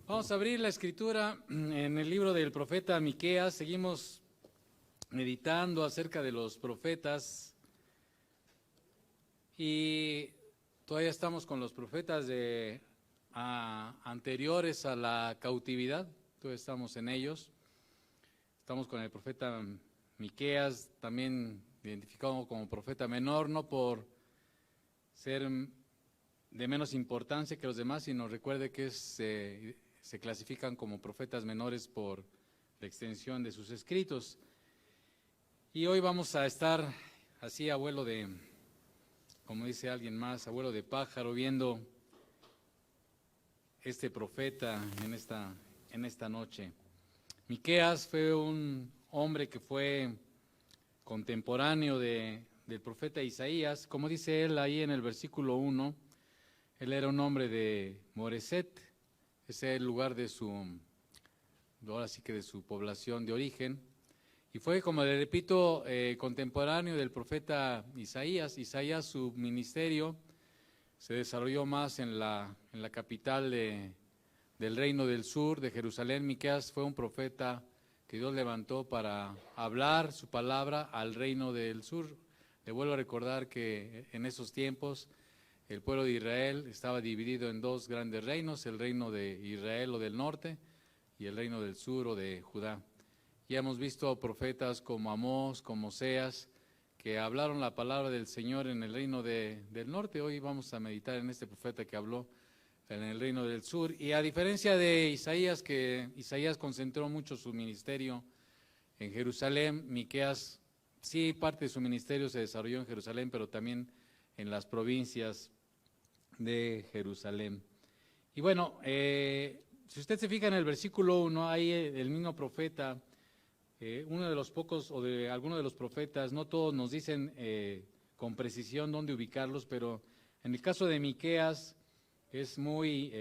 Vamos a abrir la escritura en el libro del profeta Miqueas. Seguimos meditando acerca de los profetas y todavía estamos con los profetas anteriores a la cautividad. Todavía estamos en ellos. Estamos con el profeta Miqueas, también identificado como profeta menor, no por ser de menos importancia que los demás, sino recuerde que se clasifican como profetas menores por la extensión de sus escritos. Y hoy vamos a estar así, abuelo de, como dice alguien más, abuelo de pájaro, viendo este profeta en esta noche. Miqueas fue un hombre que fue contemporáneo del profeta Isaías. Como dice él ahí en el versículo 1, él era un hombre de Moreset, ese es el lugar de ahora sí que de su población de origen, y fue, como le repito, contemporáneo del profeta Isaías. Isaías, su ministerio se desarrolló más en la capital del reino del sur, de Jerusalén. Miqueas fue un profeta que Dios levantó para hablar su palabra al reino del sur. Le vuelvo a recordar que en esos tiempos el pueblo de Israel estaba dividido en dos grandes reinos, el reino de Israel o del norte y el reino del sur o de Judá. Ya hemos visto profetas como Amós, como Oseas, que hablaron la palabra del Señor en el reino del norte. Hoy vamos a meditar en este profeta que habló en el reino del sur. Y a diferencia de Isaías, que Isaías concentró mucho su ministerio en Jerusalén, Miqueas, sí, parte de su ministerio se desarrolló en Jerusalén, pero también en las provincias de Jerusalén. Y bueno, si usted se fija en el versículo 1, ahí el mismo profeta, uno de los pocos o de algunos de los profetas, no todos nos dicen con precisión dónde ubicarlos, pero en el caso de Miqueas es muy,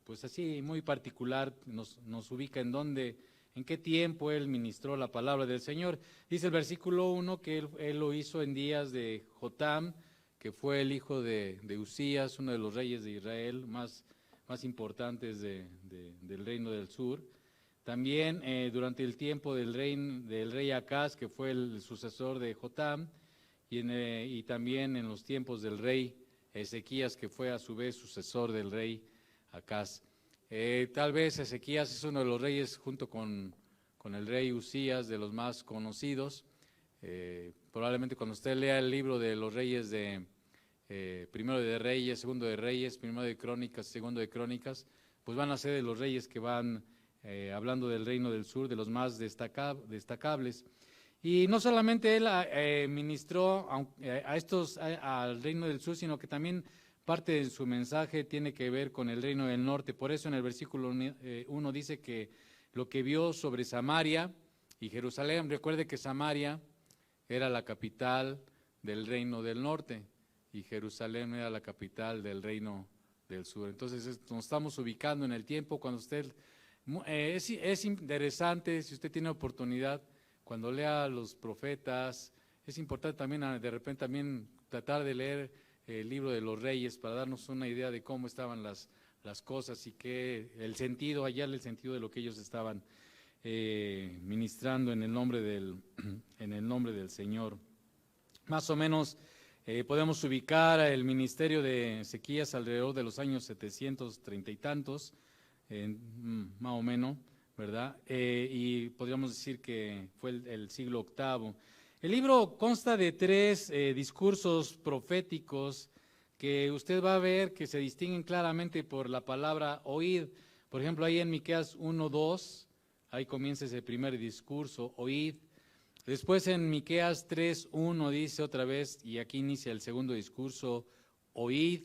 pues así, muy particular, nos ubica en dónde, en qué tiempo él ministró la palabra del Señor. Dice el versículo 1 que él lo hizo en días de Jotam, que fue el hijo de Usías, uno de los reyes de Israel más importantes del reino del sur. También durante el tiempo del rey Acaz, que fue el sucesor de Jotam, y también en los tiempos del rey Ezequías, que fue a su vez sucesor del rey Acaz. Tal vez Ezequías es uno de los reyes, junto con el rey Usías, de los más conocidos. Probablemente cuando usted lea el libro de los reyes primero de Reyes, segundo de Reyes, primero de Crónicas, segundo de Crónicas, pues van a ser de los reyes que van hablando del reino del sur, de los más destacables. Y no solamente él ministró al reino del sur, sino que también parte de su mensaje tiene que ver con el reino del norte. Por eso en el versículo 1 dice que lo que vio sobre Samaria y Jerusalén, recuerde que Samaria era la capital del reino del norte y Jerusalén era la capital del reino del sur. Entonces nos estamos ubicando en el tiempo cuando usted, es interesante, si usted tiene oportunidad, cuando lea a los profetas, es importante también de repente también tratar de leer el libro de los reyes para darnos una idea de cómo estaban las cosas y hallarle el sentido de lo que ellos estaban ministrando en el nombre del Señor. Más o menos podemos ubicar el ministerio de Ezequías alrededor de los años 730 y tantos, más o menos, ¿verdad? Y podríamos decir que fue el siglo VIII. El libro consta de 3 discursos proféticos que usted va a ver que se distinguen claramente por la palabra oíd. Por ejemplo, ahí en Miqueas 1:2, ahí comienza ese primer discurso, oíd. Después en Miqueas 3:1 dice otra vez, y aquí inicia el segundo discurso, oíd.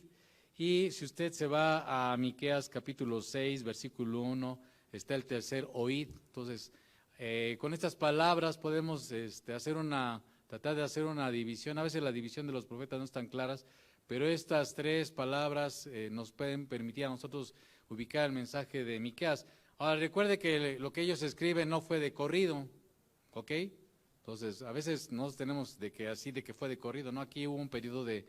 Y si usted se va a Miqueas capítulo 6, versículo 1, está el tercer oíd. Entonces, con estas palabras podemos tratar de hacer una división. A veces la división de los profetas no es tan claras, pero estas 3 palabras nos pueden permitir a nosotros ubicar el mensaje de Miqueas. Ahora, recuerde que lo que ellos escriben no fue de corrido, ¿ok? Entonces, a veces nos tenemos de que fue de corrido, ¿no? Aquí hubo un periodo de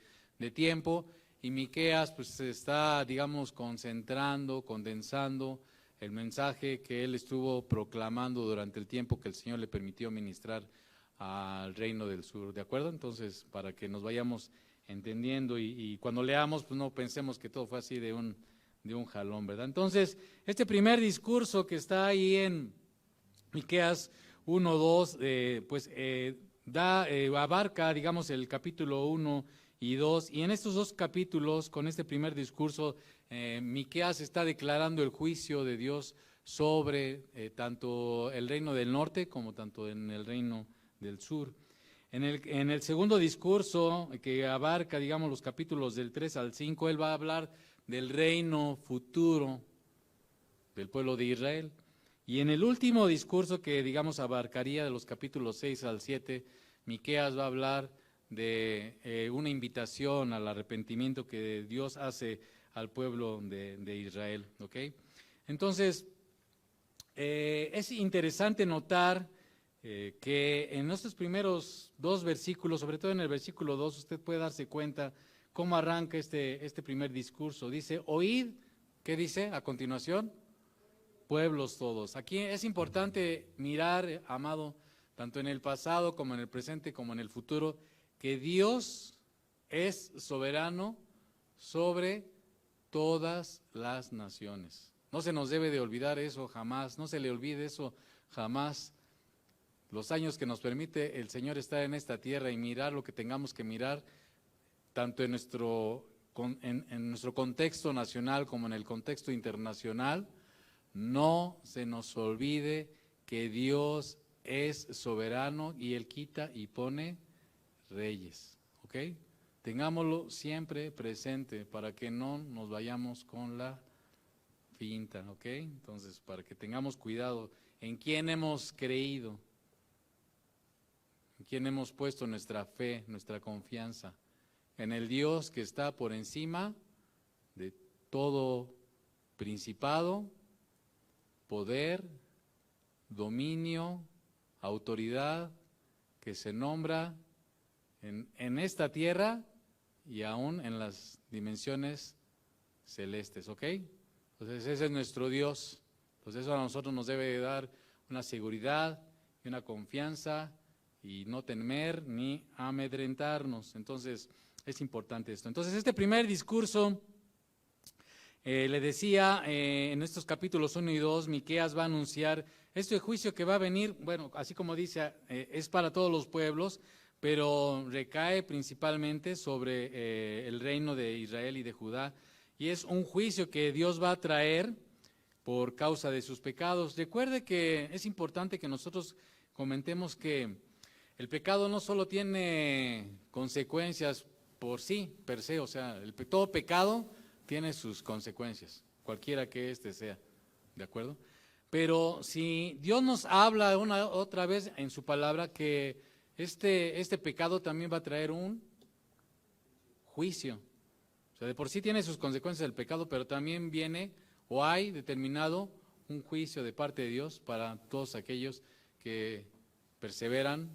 tiempo y Miqueas pues se está, digamos, concentrando, condensando el mensaje que él estuvo proclamando durante el tiempo que el Señor le permitió ministrar al reino del sur, ¿de acuerdo? Entonces, para que nos vayamos entendiendo y cuando leamos, pues no pensemos que todo fue así de un jalón, ¿verdad? Entonces, este primer discurso que está ahí en Miqueas 1:2, abarca, digamos, el capítulo 1 y 2, y en estos dos capítulos, con este primer discurso, Miqueas está declarando el juicio de Dios sobre tanto el reino del norte como tanto en el reino del sur. En el segundo discurso, que abarca, digamos, los capítulos del 3 al 5, él va a hablar del reino futuro del pueblo de Israel. Y en el último discurso, que, digamos, abarcaría de los capítulos 6 al 7, Miqueas va a hablar de una invitación al arrepentimiento que Dios hace al pueblo de Israel, ¿ok? Entonces, es interesante notar que en estos primeros dos versículos, sobre todo en el versículo 2, usted puede darse cuenta cómo arranca este primer discurso. Dice, oíd, ¿qué dice a continuación? Pueblos todos. Aquí es importante mirar, amado, tanto en el pasado como en el presente como en el futuro, que Dios es soberano sobre todas las naciones. No se nos debe de olvidar eso jamás, no se le olvide eso jamás. Los años que nos permite el Señor estar en esta tierra y mirar lo que tengamos que mirar, tanto en nuestro contexto nacional como en el contexto internacional, no se nos olvide que Dios es soberano y Él quita y pone reyes, ¿ok? Tengámoslo siempre presente para que no nos vayamos con la finta, ¿ok? Entonces, para que tengamos cuidado en quién hemos creído, en quién hemos puesto nuestra fe, nuestra confianza, en el Dios que está por encima de todo principado, poder, dominio, autoridad que se nombra en esta tierra y aún en las dimensiones celestes, ¿ok? Entonces ese es nuestro Dios. Entonces eso a nosotros nos debe de dar una seguridad y una confianza y no temer ni amedrentarnos. Entonces es importante esto. Entonces este primer discurso, le decía, en estos capítulos 1 y 2, Miqueas va a anunciar este juicio que va a venir, bueno, así como dice, es para todos los pueblos, pero recae principalmente sobre el reino de Israel y de Judá, y es un juicio que Dios va a traer por causa de sus pecados. Recuerde que es importante que nosotros comentemos que el pecado no solo tiene consecuencias por sí, per se, o sea, todo pecado tiene sus consecuencias, cualquiera que éste sea, ¿de acuerdo? Pero si Dios nos habla otra vez en su palabra que este pecado también va a traer un juicio. O sea, de por sí tiene sus consecuencias el pecado, pero también viene o hay determinado un juicio de parte de Dios para todos aquellos que perseveran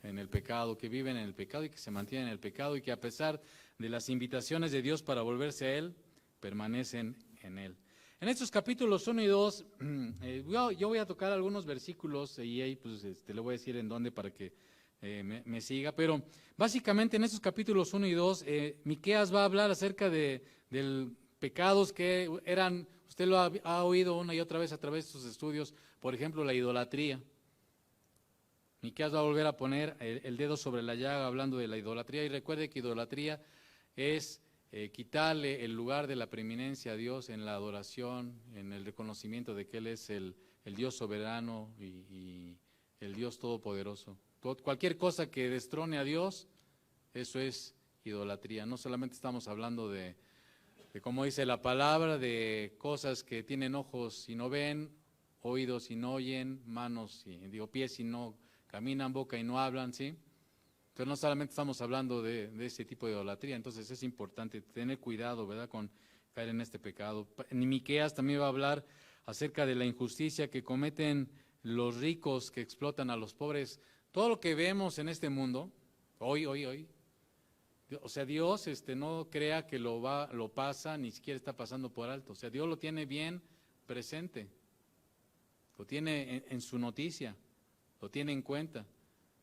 en el pecado, que viven en el pecado y que se mantienen en el pecado y que a pesar de las invitaciones de Dios para volverse a Él, permanecen en Él. En estos capítulos 1 y 2, yo voy a tocar algunos versículos y ahí pues le voy a decir en dónde para que me siga, pero básicamente en estos capítulos 1 y 2, Miqueas va a hablar acerca de pecados que eran, usted lo ha oído una y otra vez a través de sus estudios, por ejemplo, la idolatría. Miqueas va a volver a poner el dedo sobre la llaga hablando de la idolatría, y recuerde que idolatría es quitarle el lugar de la preeminencia a Dios en la adoración, en el reconocimiento de que Él es el Dios soberano y el Dios todopoderoso. Cualquier cosa que destrone a Dios, eso es idolatría. No solamente estamos hablando de como dice la palabra, de cosas que tienen ojos y no ven, oídos y no oyen, manos pies y no caminan, boca y no hablan, ¿sí? Entonces no solamente estamos hablando de ese tipo de idolatría, entonces es importante tener cuidado, ¿verdad?, con caer en este pecado. En Miqueas también va a hablar acerca de la injusticia que cometen los ricos que explotan a los pobres. Todo lo que vemos en este mundo, hoy, o sea, Dios no crea que lo pasa, ni siquiera está pasando por alto. O sea, Dios lo tiene bien presente. lo tiene en su noticia, lo tiene en cuenta.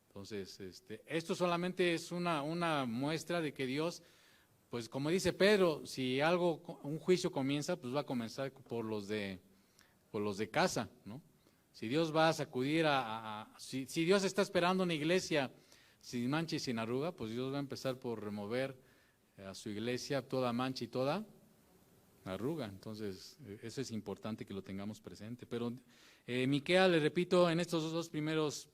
Entonces, esto solamente es una muestra de que Dios, pues como dice Pedro, si un juicio comienza, pues va a comenzar por los de casa, ¿no? Si Dios va a sacudir si Dios está esperando una iglesia sin mancha y sin arruga, pues Dios va a empezar por remover a su iglesia toda mancha y toda arruga. Entonces, eso es importante que lo tengamos presente. Pero Miqueas, le repito, en estos dos primeros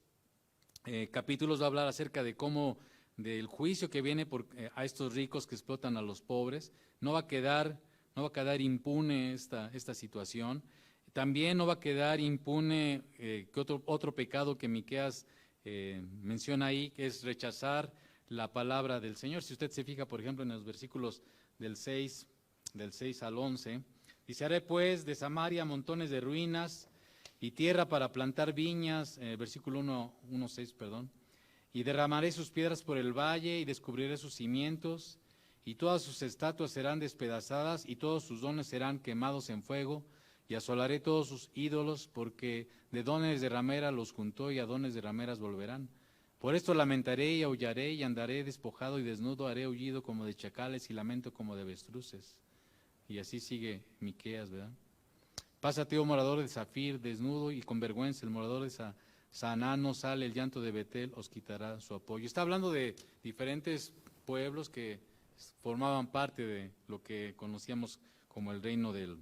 capítulos va a hablar acerca de cómo, del juicio que viene a estos ricos que explotan a los pobres. No va a quedar impune esta situación. También no va a quedar impune que otro pecado que Miqueas menciona ahí, que es rechazar la palabra del Señor. Si usted se fija, por ejemplo, en los versículos del 6 al 11, dice: haré pues de Samaria montones de ruinas y tierra para plantar viñas, versículo 1:6, perdón, y derramaré sus piedras por el valle y descubriré sus cimientos, y todas sus estatuas serán despedazadas y todos sus dones serán quemados en fuego, y asolaré todos sus ídolos, porque de dones de ramera los juntó y a dones de rameras volverán. Por esto lamentaré y aullaré y andaré despojado y desnudo, haré aullido como de chacales y lamento como de avestruces. Y así sigue Miqueas, ¿verdad? Pásate, oh morador de Zafir, desnudo y con vergüenza, el morador de Saná no sale, el llanto de Betel os quitará su apoyo. Está hablando de diferentes pueblos que formaban parte de lo que conocíamos como el reino del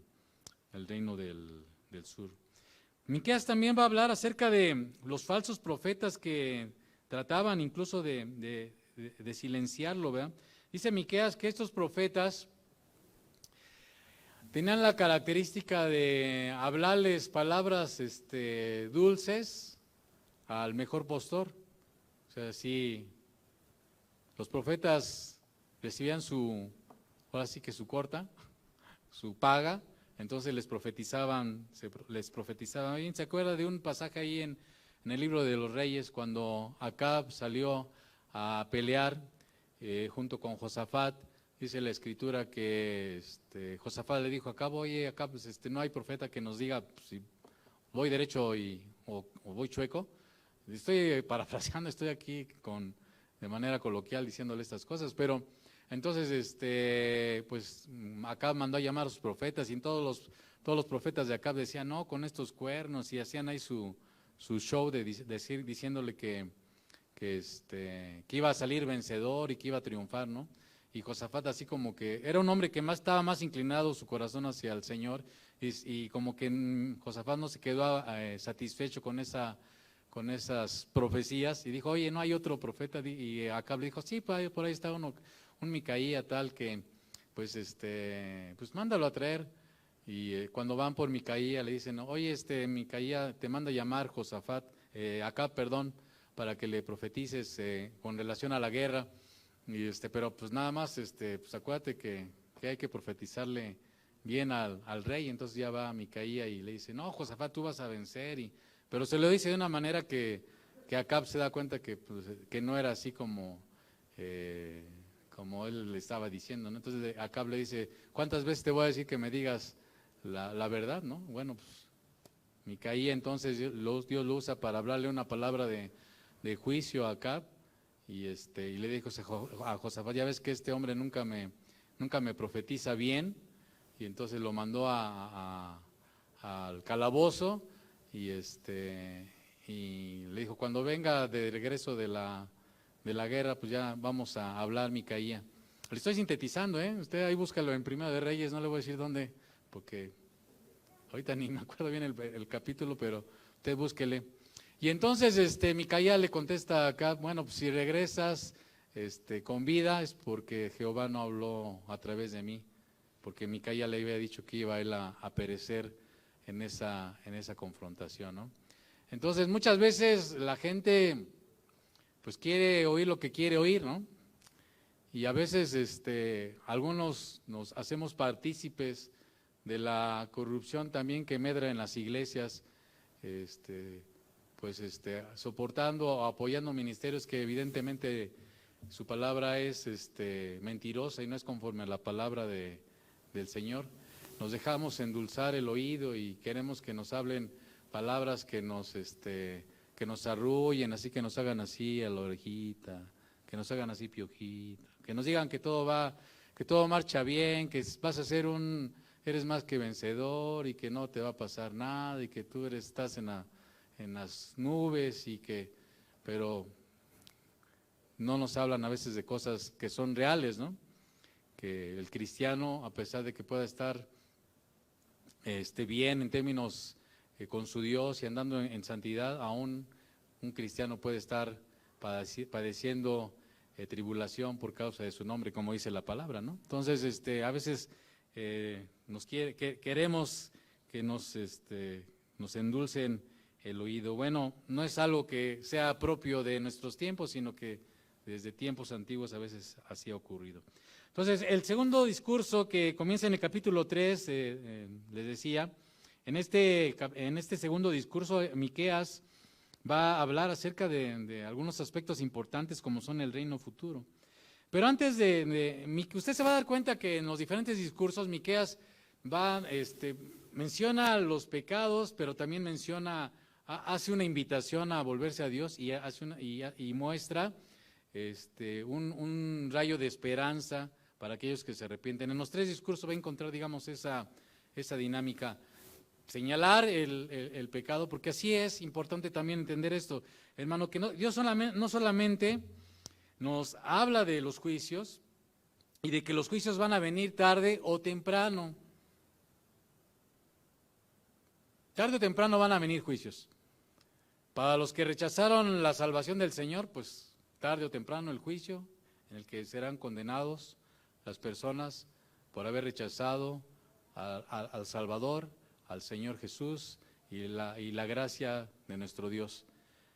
sur. Miqueas también va a hablar acerca de los falsos profetas que trataban incluso de silenciarlo, ¿verdad? Dice Miqueas que estos profetas tenían la característica de hablarles palabras dulces al mejor postor. O sea, si los profetas recibían ahora sí que su corta, su paga, entonces les profetizaban bien. ¿Se acuerda de un pasaje ahí en el libro de los Reyes, cuando Acab salió a pelear junto con Josafat? Dice la escritura que Josafat le dijo a Acab: oye, Acab, pues, no hay profeta que nos diga si voy derecho o voy chueco. Estoy parafraseando, estoy aquí de manera coloquial diciéndole estas cosas, pero entonces pues Acab mandó a llamar a sus profetas, y todos los profetas de Acab decían: no, con estos cuernos, y hacían ahí su show diciéndole que iba a salir vencedor y que iba a triunfar, ¿no? Y Josafat, así como que era un hombre que estaba más inclinado su corazón hacia el Señor, y como que Josafat no se quedó satisfecho con esas profecías, y dijo: oye, ¿no hay otro profeta? Y Acab le dijo: sí, por ahí está un Micaía tal que, pues mándalo a traer. Y cuando van por Micaía le dicen: oye, Micaía te manda a llamar Josafat, Acab, perdón, para que le profetices con relación a la guerra. Y pero pues nada más, pues acuérdate que hay que profetizarle bien al rey. Entonces ya va Micaía y le dice: no, Josafat, tú vas a vencer. Pero se lo dice de una manera que Acab se da cuenta que no era así como él le estaba diciendo, ¿no? Entonces Acab le dice: ¿cuántas veces te voy a decir que me digas la verdad, ¿no? Bueno, pues Micaía entonces Dios lo usa para hablarle una palabra de juicio a Acab, y le dijo a Josafat: ya ves que este hombre nunca me profetiza bien. Y entonces lo mandó al calabozo, y le dijo: cuando venga de regreso de la guerra, pues ya vamos a hablar, Micaía. Le estoy sintetizando, usted ahí búscalo en Primera de Reyes, no le voy a decir dónde, porque ahorita ni me acuerdo bien el capítulo, pero usted búsquele. Y entonces Micaía le contesta acá: bueno, pues si regresas con vida es porque Jehová no habló a través de mí, porque Micaía le había dicho que iba él a perecer en esa confrontación, ¿no? Entonces muchas veces la gente pues quiere oír lo que quiere oír, ¿no? Y a veces algunos nos hacemos partícipes de la corrupción también que medra en las iglesias, soportando o apoyando ministerios que evidentemente su palabra es mentirosa y no es conforme a la palabra del Señor. Nos dejamos endulzar el oído y queremos que nos hablen palabras que nos arrullen, así que nos hagan así a la orejita, que nos hagan así piojita, que nos digan que todo marcha bien, que vas a ser eres más que vencedor y que no te va a pasar nada y que tú estás en las nubes pero no nos hablan a veces de cosas que son reales, ¿no? Que el cristiano, a pesar de que pueda estar bien en términos con su Dios y andando en santidad, aún un cristiano puede estar padeciendo tribulación por causa de su nombre, como dice la palabra, ¿no? Entonces, a veces queremos que nos endulcen el oído. Bueno, no es algo que sea propio de nuestros tiempos, sino que desde tiempos antiguos a veces así ha ocurrido. Entonces, el segundo discurso que comienza en el capítulo 3, les decía, en este segundo discurso, Miqueas va a hablar acerca de algunos aspectos importantes como son el reino futuro. Pero antes usted se va a dar cuenta que en los diferentes discursos Miqueas menciona los pecados, pero también hace una invitación a volverse a Dios y muestra un rayo de esperanza para aquellos que se arrepienten. En los tres discursos va a encontrar, digamos, esa dinámica. Señalar el pecado, porque así es importante también entender esto, hermano, que Dios no solamente nos habla de los juicios y de que los juicios van a venir tarde o temprano. Tarde o temprano van a venir juicios. Para los que rechazaron la salvación del Señor, pues tarde o temprano el juicio en el que serán condenados las personas por haber rechazado al Salvador, al Señor Jesús y la gracia de nuestro Dios.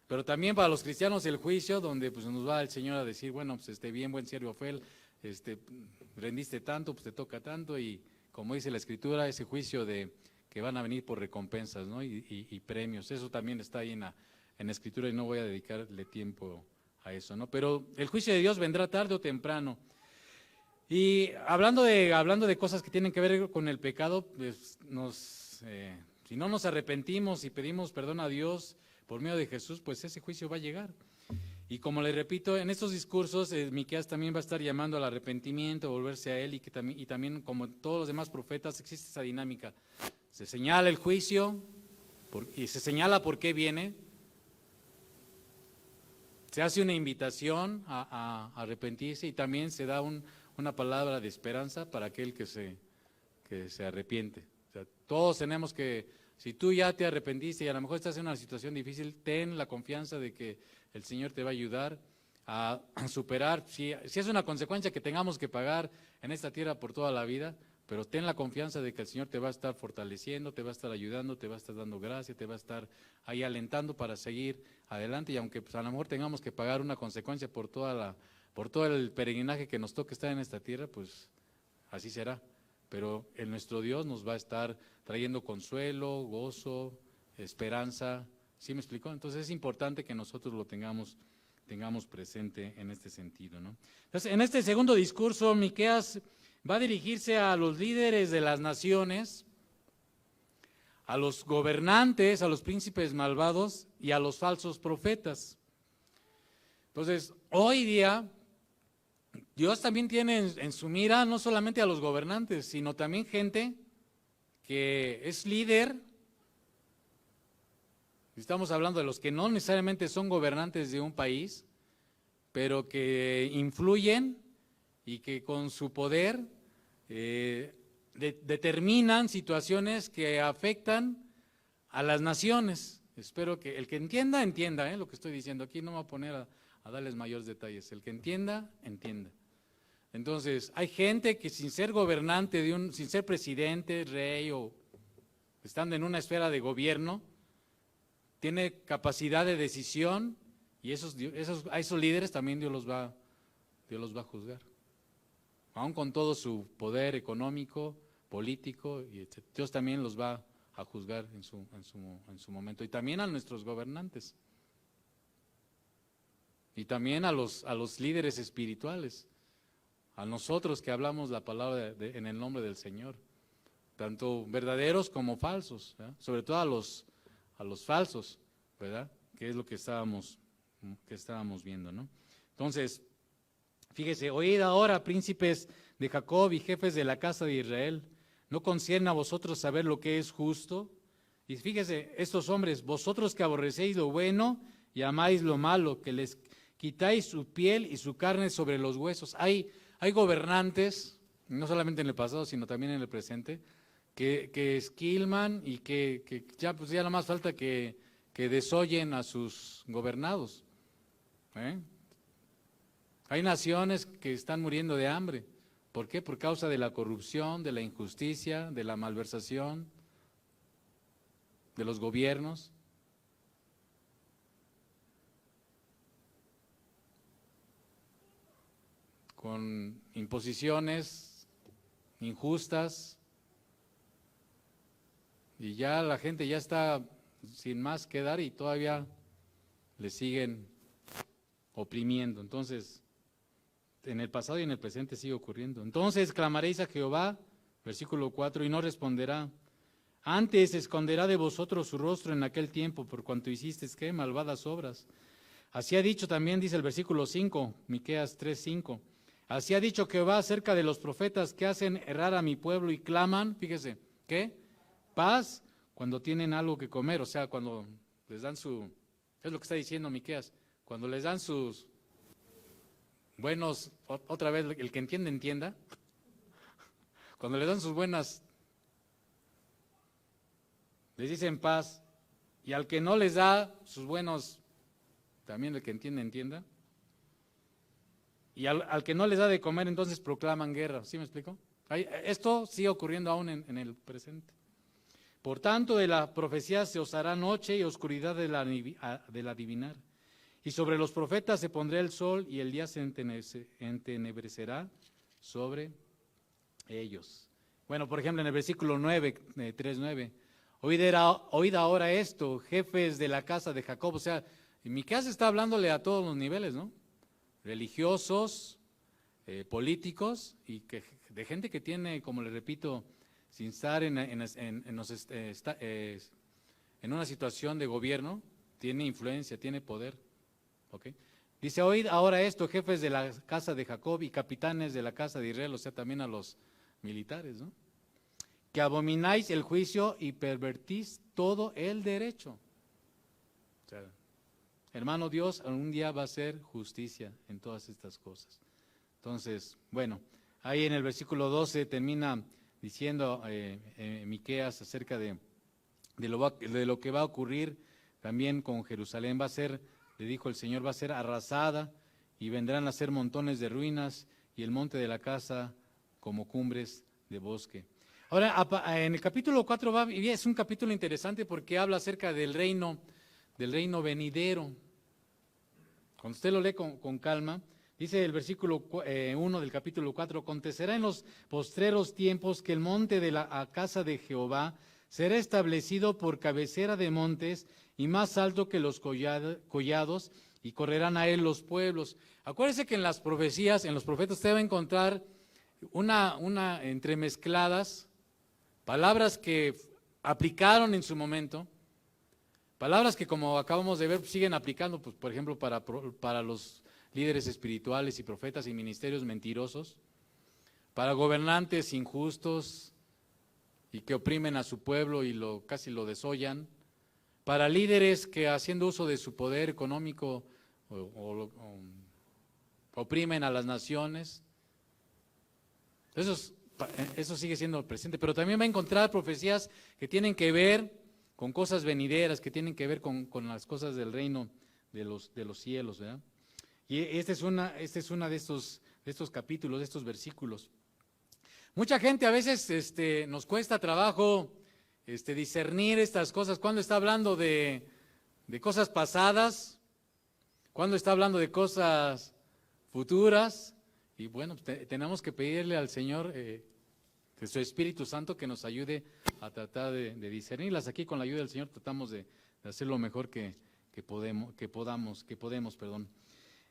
Pero también para los cristianos el juicio, donde pues nos va el Señor a decir, bueno, pues bien, buen siervo fiel, rendiste tanto, pues te toca tanto, y como dice la Escritura, ese juicio de que van a venir por recompensas, ¿no? y premios, eso también está ahí en la Escritura y no voy a dedicarle tiempo a eso, ¿no? Pero el juicio de Dios vendrá tarde o temprano. Y hablando de cosas que tienen que ver con el pecado, pues si no nos arrepentimos y pedimos perdón a Dios por medio de Jesús, pues ese juicio va a llegar. Y como les repito, en estos discursos, Miqueas también va a estar llamando al arrepentimiento, a volverse a Él, y también como todos los demás profetas existe esa dinámica. Se señala el juicio y se señala por qué viene. Se hace una invitación a arrepentirse y también se da una palabra de esperanza para aquel que se arrepiente. O sea, todos tenemos si tú ya te arrepentiste y a lo mejor estás en una situación difícil, ten la confianza de que el Señor te va a ayudar a superar, si es una consecuencia que tengamos que pagar en esta tierra por toda la vida, pero ten la confianza de que el Señor te va a estar fortaleciendo, te va a estar ayudando, te va a estar dando gracia, te va a estar ahí alentando para seguir adelante, y aunque pues, a lo mejor tengamos que pagar una consecuencia por todo el peregrinaje que nos toca estar en esta tierra, pues así será. Pero nuestro Dios nos va a estar trayendo consuelo, gozo, esperanza. ¿Sí me explicó? Entonces es importante que nosotros lo tengamos presente en este sentido, ¿no? Entonces, en este segundo discurso, Miqueas va a dirigirse a los líderes de las naciones, a los gobernantes, a los príncipes malvados y a los falsos profetas. Entonces, hoy día Dios también tiene en su mira no solamente a los gobernantes, sino también gente que es líder. Estamos hablando de los que no necesariamente son gobernantes de un país, pero que influyen y que con su poder determinan situaciones que afectan a las naciones. Espero que el que entienda lo que estoy diciendo. Aquí no me voy a poner a darles mayores detalles. El que entienda. Entonces, hay gente que sin ser gobernante, sin ser presidente, rey o estando en una esfera de gobierno, tiene capacidad de decisión, y a esos líderes también Dios los va a juzgar. Aún con todo su poder económico, político, Dios también los va a juzgar en su momento. Y también a nuestros gobernantes. Y también a los líderes espirituales. A nosotros que hablamos la palabra en el nombre del Señor. Tanto verdaderos como falsos. ¿verdad? Sobre todo a los falsos, ¿verdad? Que es lo que estábamos viendo, ¿no? Entonces, fíjese, oíd ahora, príncipes de Jacob y jefes de la casa de Israel, ¿no concierne a vosotros saber lo que es justo? Y fíjese, estos hombres, vosotros que aborrecéis lo bueno y amáis lo malo, que les quitáis su piel y su carne sobre los huesos. Hay gobernantes, no solamente en el pasado, sino también en el presente, que esquilman y que ya, pues ya no más falta que desoyen a sus gobernados. Hay naciones que están muriendo de hambre. ¿Por qué? Por causa de la corrupción, de la injusticia, de la malversación, de los gobiernos. Con imposiciones injustas, y ya la gente ya está sin más que dar y todavía le siguen oprimiendo. Entonces, en el pasado y en el presente sigue ocurriendo. Entonces clamaréis a Jehová, versículo 4, y no responderá. Antes esconderá de vosotros su rostro en aquel tiempo, por cuanto hicisteis, ¿qué? Malvadas obras. Así ha dicho también, dice el versículo 5, Miqueas 3:5. Así ha dicho Jehová acerca de los profetas que hacen errar a mi pueblo y claman, fíjese, ¿qué? Paz cuando tienen algo que comer, o sea, cuando les dan su, es lo que está diciendo Miqueas, cuando les dan sus buenos, otra vez el que entiende, entienda, cuando les dan sus buenas, les dicen paz, y al que no les da sus buenos, también el que entiende, entienda, y al que no les da de comer, entonces proclaman guerra. ¿Sí me explico? Esto sigue ocurriendo aún en el presente. Por tanto, de la profecía se os hará noche y oscuridad del adivinar. Y sobre los profetas se pondrá el sol y el día se entenebrecerá sobre ellos. Bueno, por ejemplo, en el versículo 9, 3:9, oíd ahora esto, jefes de la casa de Jacob. O sea, Miqueas está hablándole a todos los niveles, ¿no? Religiosos, políticos y de gente que tiene, como le repito, sin estar en una situación de gobierno, tiene influencia, tiene poder. ¿Okay? Dice, oíd ahora esto, jefes de la casa de Jacob y capitanes de la casa de Israel, o sea, también a los militares, ¿no? Que abomináis el juicio y pervertís todo el derecho. O sea, hermano, Dios un día va a hacer justicia en todas estas cosas. Entonces, bueno, ahí en el versículo 12 termina diciendo Miqueas acerca de lo que va a ocurrir también con Jerusalén. Va a ser, le dijo el Señor, va a ser arrasada y vendrán a ser montones de ruinas y el monte de la casa como cumbres de bosque. Ahora, en el capítulo 4 es un capítulo interesante porque habla acerca del reino venidero. Cuando usted lo lee con calma, dice el versículo 1 del capítulo 4, acontecerá en los postreros tiempos que el monte de la casa de Jehová será establecido por cabecera de montes y más alto que los collados, y correrán a él los pueblos. Acuérdese que en las profecías, en los profetas, usted va a encontrar una entremezcladas, palabras que aplicaron en su momento, palabras que, como acabamos de ver, siguen aplicando, pues, por ejemplo, para los líderes espirituales y profetas y ministerios mentirosos, para gobernantes injustos y que oprimen a su pueblo y casi lo desollan, para líderes que haciendo uso de su poder económico oprimen a las naciones. Eso sigue siendo presente, pero también va a encontrar profecías que tienen que ver con cosas venideras, que tienen que ver con las cosas del reino de los cielos, ¿verdad? Y este es una de estos capítulos, de estos versículos. Mucha gente a veces nos cuesta trabajo discernir estas cosas, cuando está hablando de cosas pasadas, cuando está hablando de cosas futuras, y bueno, tenemos que pedirle al Señor de su Espíritu Santo que nos ayude a tratar de discernirlas. Aquí con la ayuda del Señor tratamos de hacer lo mejor que podemos.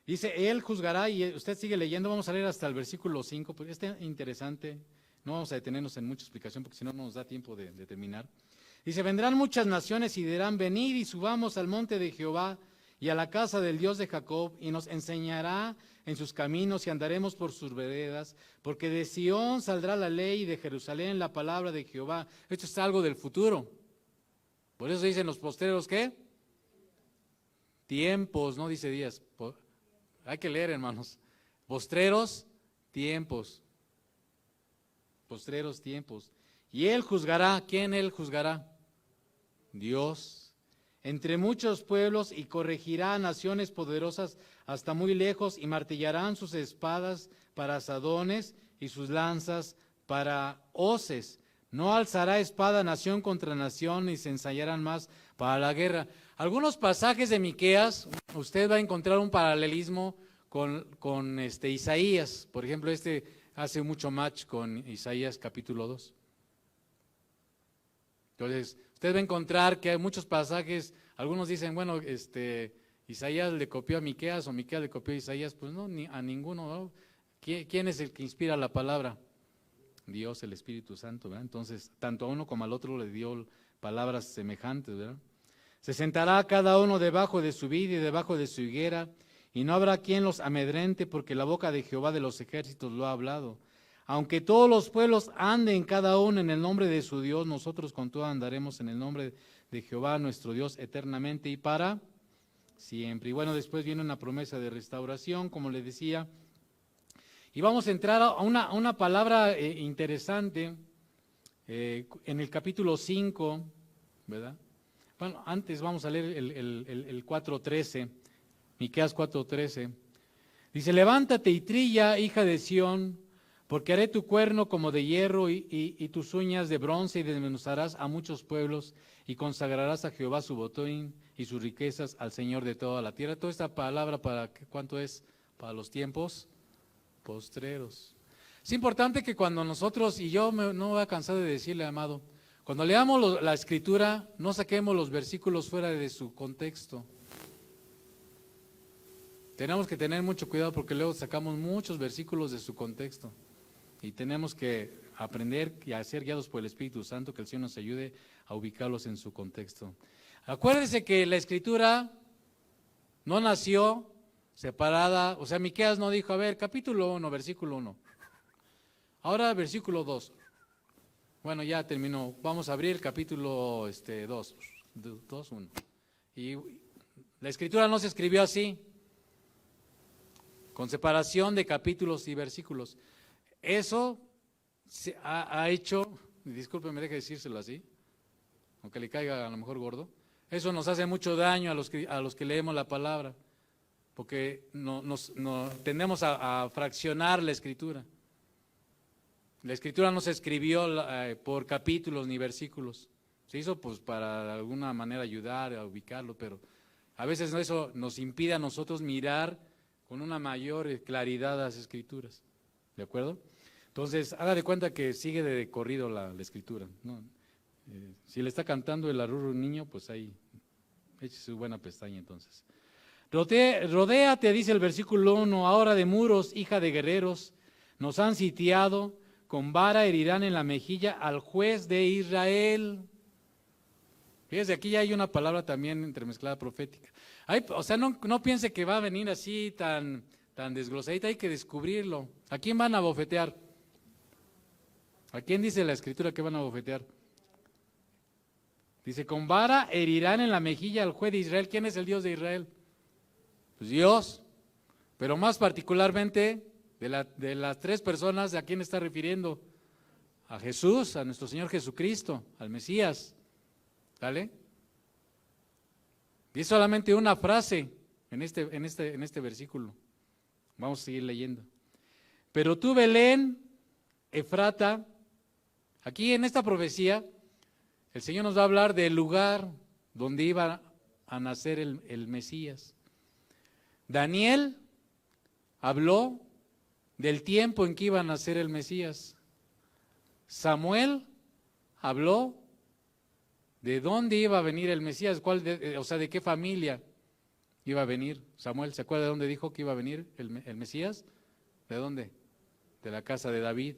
Dice, Él juzgará, y usted sigue leyendo, vamos a leer hasta el versículo 5, porque interesante, no vamos a detenernos en mucha explicación porque si no, no nos da tiempo de terminar. Dice, vendrán muchas naciones y dirán, venid y subamos al monte de Jehová y a la casa del Dios de Jacob, y nos enseñará en sus caminos y andaremos por sus veredas, porque de Sión saldrá la ley y de Jerusalén la palabra de Jehová. Esto es algo del futuro. Por eso dicen los postreros, ¿qué? Tiempos, no dice días. Hay que leer, hermanos. Postreros tiempos. Postreros tiempos. Y Él juzgará. ¿Quién Él juzgará? Dios. Entre muchos pueblos, y corregirá a naciones poderosas hasta muy lejos, y martillarán sus espadas para asadones y sus lanzas para hoces. No alzará espada nación contra nación, ni se ensayarán más para la guerra. Algunos pasajes de Miqueas, usted va a encontrar un paralelismo con Isaías. Por ejemplo, hace mucho match con Isaías capítulo 2. Entonces, usted va a encontrar que hay muchos pasajes, algunos dicen, bueno, Isaías le copió a Miqueas o Miqueas le copió a Isaías. Pues no, ni a ninguno, ¿no? ¿Quién es el que inspira la palabra? Dios, el Espíritu Santo, ¿verdad? Entonces, tanto a uno como al otro le dio palabras semejantes, ¿verdad? Se sentará cada uno debajo de su vid y debajo de su higuera, y no habrá quien los amedrente, porque la boca de Jehová de los ejércitos lo ha hablado. Aunque todos los pueblos anden cada uno en el nombre de su Dios, nosotros con todo andaremos en el nombre de Jehová nuestro Dios eternamente y para siempre. Y bueno, después viene una promesa de restauración, como le decía. Y vamos a entrar a una palabra interesante en el capítulo 5, ¿verdad? Bueno, antes vamos a leer el 4:13, Miqueas 4:13. Dice, levántate y trilla, hija de Sión, porque haré tu cuerno como de hierro y tus uñas de bronce, y desmenuzarás a muchos pueblos, y consagrarás a Jehová su botín y sus riquezas al Señor de toda la tierra. Toda esta palabra, ¿cuánto es? Para los tiempos postreros. Es importante que cuando nosotros, y yo no me voy a cansar de decirle, amado, cuando leamos la Escritura, no saquemos los versículos fuera de su contexto. Tenemos que tener mucho cuidado porque luego sacamos muchos versículos de su contexto. Y tenemos que aprender y a ser guiados por el Espíritu Santo, que el Señor nos ayude a ubicarlos en su contexto. Acuérdese que la Escritura no nació separada, o sea, Miqueas no dijo, a ver, capítulo 1, versículo 1. Ahora versículo 2. Bueno, ya terminó. Vamos a abrir el capítulo 2, 1. Y la Escritura no se escribió así, con separación de capítulos y versículos. Eso se ha hecho, discúlpeme, deje decírselo así, aunque le caiga a lo mejor gordo, eso nos hace mucho daño a los que leemos la palabra, porque tendemos a fraccionar la Escritura. La Escritura no se escribió por capítulos ni versículos, se hizo pues para de alguna manera ayudar a ubicarlo, pero a veces eso nos impide a nosotros mirar con una mayor claridad las Escrituras, ¿de acuerdo? Entonces, haga de cuenta que sigue de corrido la Escritura, ¿no? Si le está cantando el arrurro un niño, pues ahí, eche su buena pestaña entonces. Rodéate, dice el versículo 1, ahora de muros, hija de guerreros, nos han sitiado, con vara herirán en la mejilla al juez de Israel. Fíjese, aquí ya hay una palabra también entremezclada profética. O sea, no piense que va a venir así tan desglosadita, hay que descubrirlo. ¿A quién van a bofetear? ¿A quién dice la Escritura que van a bofetear? Dice, con vara herirán en la mejilla al juez de Israel. ¿Quién es el Dios de Israel? Pues Dios, pero más particularmente de las tres personas, ¿a quién está refiriendo? A Jesús, a nuestro Señor Jesucristo, al Mesías. ¿Vale? Y es solamente una frase en este versículo. Vamos a seguir leyendo. Pero tú, Belén, Efrata, aquí en esta profecía, el Señor nos va a hablar del lugar donde iba a nacer el Mesías. Daniel habló del tiempo en que iba a nacer el Mesías. Samuel habló de dónde iba a venir el Mesías, o sea, de qué familia iba a venir. Samuel, ¿se acuerda de dónde dijo que iba a venir el Mesías? ¿De dónde? De la casa de David.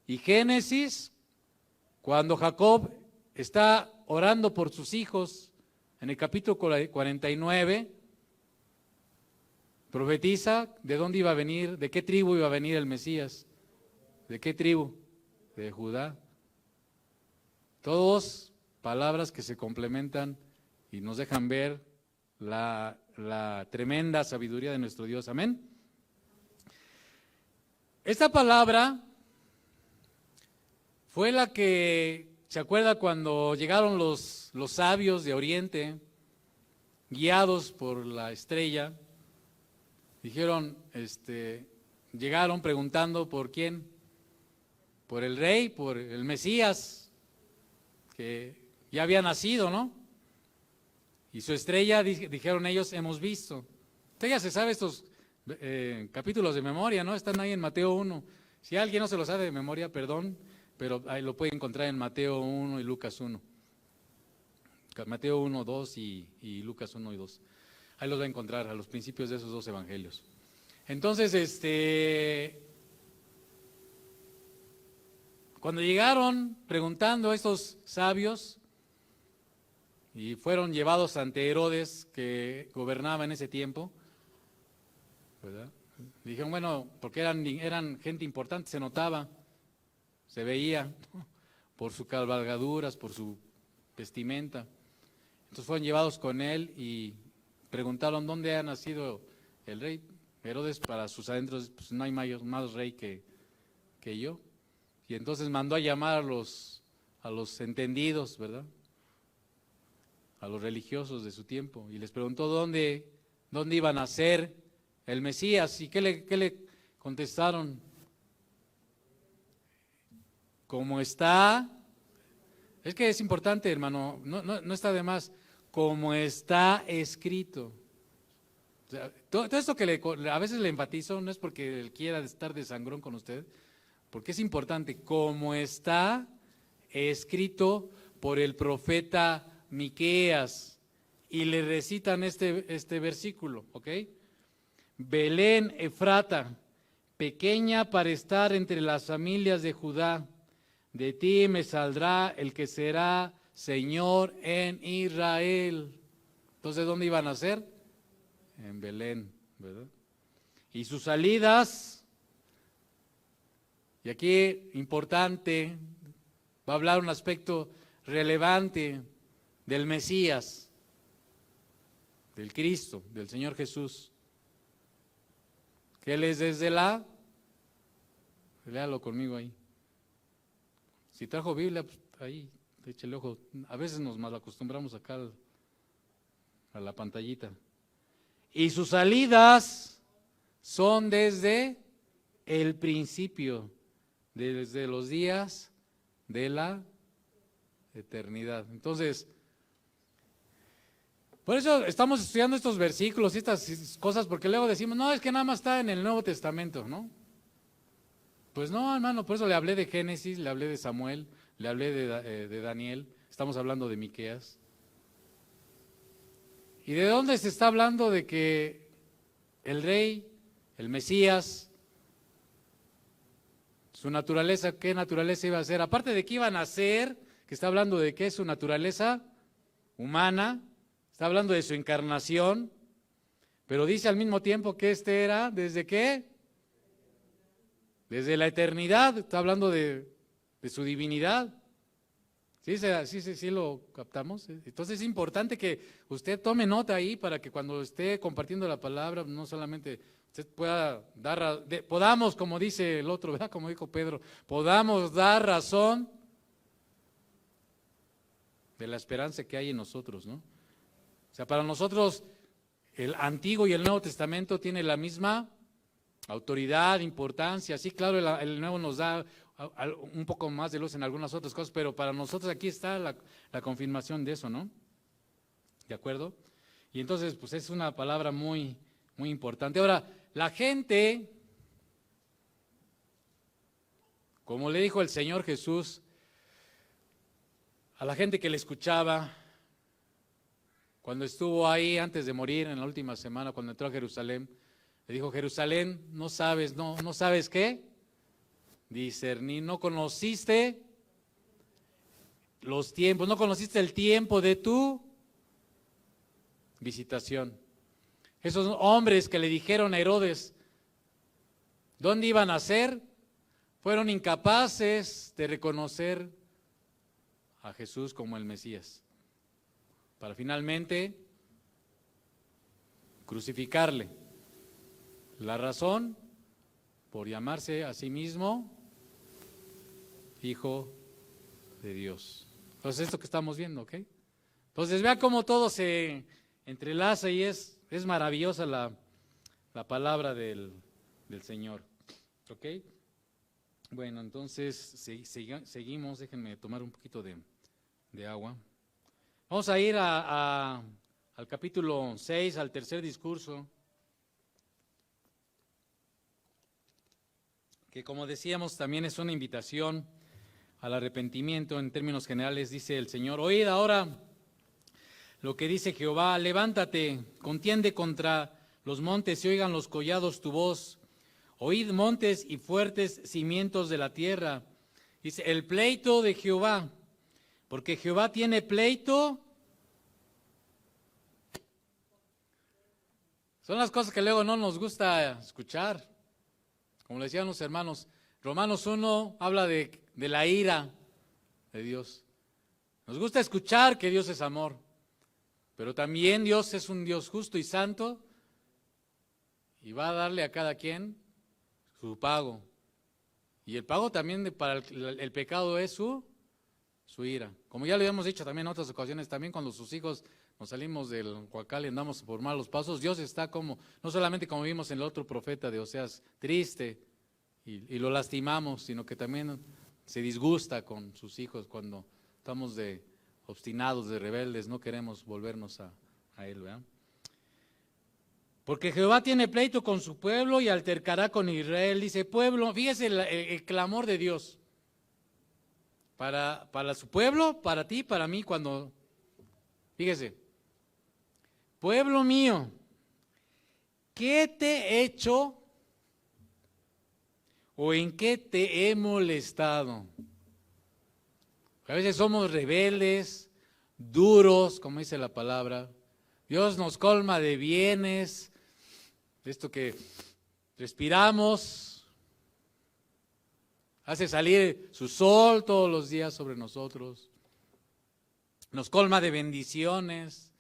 Y Génesis, cuando Jacob está orando por sus hijos. En el capítulo 49, profetiza de dónde iba a venir, de qué tribu iba a venir el Mesías. ¿De qué tribu? De Judá. Todos palabras que se complementan y nos dejan ver la tremenda sabiduría de nuestro Dios. Amén. Esta palabra fue la que, ¿se acuerda cuando llegaron los sabios de Oriente, guiados por la estrella? Dijeron, llegaron preguntando por quién, por el rey, por el Mesías, que ya había nacido, ¿no? Y su estrella, dijeron ellos, hemos visto. Usted ya se sabe estos capítulos de memoria, ¿no? Están ahí en Mateo 1. Si alguien no se lo sabe de memoria, perdón, pero ahí lo puede encontrar en Mateo 1 y Lucas 1. Mateo 1, 2 y Lucas 1 y 2. Ahí los va a encontrar a los principios de esos dos evangelios. Entonces, cuando llegaron preguntando a estos sabios y fueron llevados ante Herodes, que gobernaba en ese tiempo, ¿verdad? Dijeron, bueno, porque eran gente importante, se notaba, se veía, ¿no? Por sus cabalgaduras, por su vestimenta. Entonces fueron llevados con él y preguntaron dónde ha nacido el rey. Herodes, para sus adentros, pues no hay más rey que yo. Y entonces mandó a llamar a los entendidos, ¿verdad? A los religiosos de su tiempo, y les preguntó dónde iba a nacer el Mesías. ¿Y qué le contestaron? Como está, es que es importante, hermano, no está de más, como está escrito. O sea, todo esto que a veces le enfatizo no es porque él quiera estar de sangrón con usted, porque es importante, como está escrito por el profeta Miqueas, y le recitan este versículo, ¿ok? Belén Efrata, pequeña para estar entre las familias de Judá, de ti me saldrá el que será Señor en Israel. Entonces, ¿dónde iban a nacer? En Belén, ¿verdad? Y sus salidas, y aquí importante, va a hablar un aspecto relevante del Mesías, del Cristo, del Señor Jesús, que Él es desde léalo conmigo ahí. Si trajo Biblia, pues ahí, échale ojo. A veces nos malacostumbramos acá a la pantallita. Y sus salidas son desde el principio, desde los días de la eternidad. Entonces, por eso estamos estudiando estos versículos y estas cosas, porque luego decimos, no, es que nada más está en el Nuevo Testamento, ¿no? Pues no, hermano, por eso le hablé de Génesis, le hablé de Samuel, le hablé de Daniel, estamos hablando de Miqueas. ¿Y de dónde se está hablando de que el rey, el Mesías, su naturaleza, qué naturaleza iba a ser? Aparte de que iba a nacer, que está hablando de qué es su naturaleza humana, está hablando de su encarnación, pero dice al mismo tiempo que era, ¿desde qué? Desde la eternidad, está hablando de su divinidad. ¿Sí lo captamos? Entonces es importante que usted tome nota ahí para que cuando esté compartiendo la palabra, no solamente usted pueda podamos, como dice el otro, ¿verdad? Como dijo Pedro, podamos dar razón de la esperanza que hay en nosotros, ¿no? O sea, para nosotros el Antiguo y el Nuevo Testamento tienen la misma autoridad, importancia. Sí, claro, el Nuevo nos da un poco más de luz en algunas otras cosas, pero para nosotros aquí está la confirmación de eso, ¿no? ¿De acuerdo? Y entonces, pues es una palabra muy, muy importante. Ahora, la gente, como le dijo el Señor Jesús a la gente que le escuchaba, cuando estuvo ahí antes de morir en la última semana, cuando entró a Jerusalén, le dijo, Jerusalén, no sabes qué, discernir, no conociste los tiempos, no conociste el tiempo de tu visitación. Esos hombres que le dijeron a Herodes dónde iban a ser, fueron incapaces de reconocer a Jesús como el Mesías, para finalmente crucificarle. La razón, por llamarse a sí mismo Hijo de Dios. Entonces, esto que estamos viendo, ¿ok? Entonces, vea cómo todo se entrelaza y es maravillosa la palabra del Señor, ¿ok? Bueno, entonces, seguimos, déjenme tomar un poquito de agua. Vamos a ir al capítulo 6, al tercer discurso, que como decíamos también es una invitación al arrepentimiento. En términos generales dice el Señor: oíd ahora lo que dice Jehová, levántate, contiende contra los montes y oigan los collados tu voz. Oíd montes y fuertes cimientos de la tierra. Dice, el pleito de Jehová, porque Jehová tiene pleito. Son las cosas que luego no nos gusta escuchar. Como le decían los hermanos, Romanos 1 habla de la ira de Dios. Nos gusta escuchar que Dios es amor, pero también Dios es un Dios justo y santo y va a darle a cada quien su pago. Y el pago también para el pecado es su ira. Como ya lo habíamos dicho también en otras ocasiones, también cuando sus hijos nos salimos del huacal y andamos por malos pasos, Dios está como, no solamente como vimos en el otro profeta de Oseas, triste y lo lastimamos, sino que también se disgusta con sus hijos cuando estamos de obstinados, de rebeldes, no queremos volvernos a Él, ¿verdad? Porque Jehová tiene pleito con su pueblo y altercará con Israel. Dice pueblo, fíjese el clamor de Dios para su pueblo, para ti, para mí, cuando, fíjese, pueblo mío, ¿qué te he hecho o en qué te he molestado? A veces somos rebeldes, duros, como dice la palabra. Dios nos colma de bienes, de esto que respiramos, hace salir su sol todos los días sobre nosotros, nos colma de bendiciones,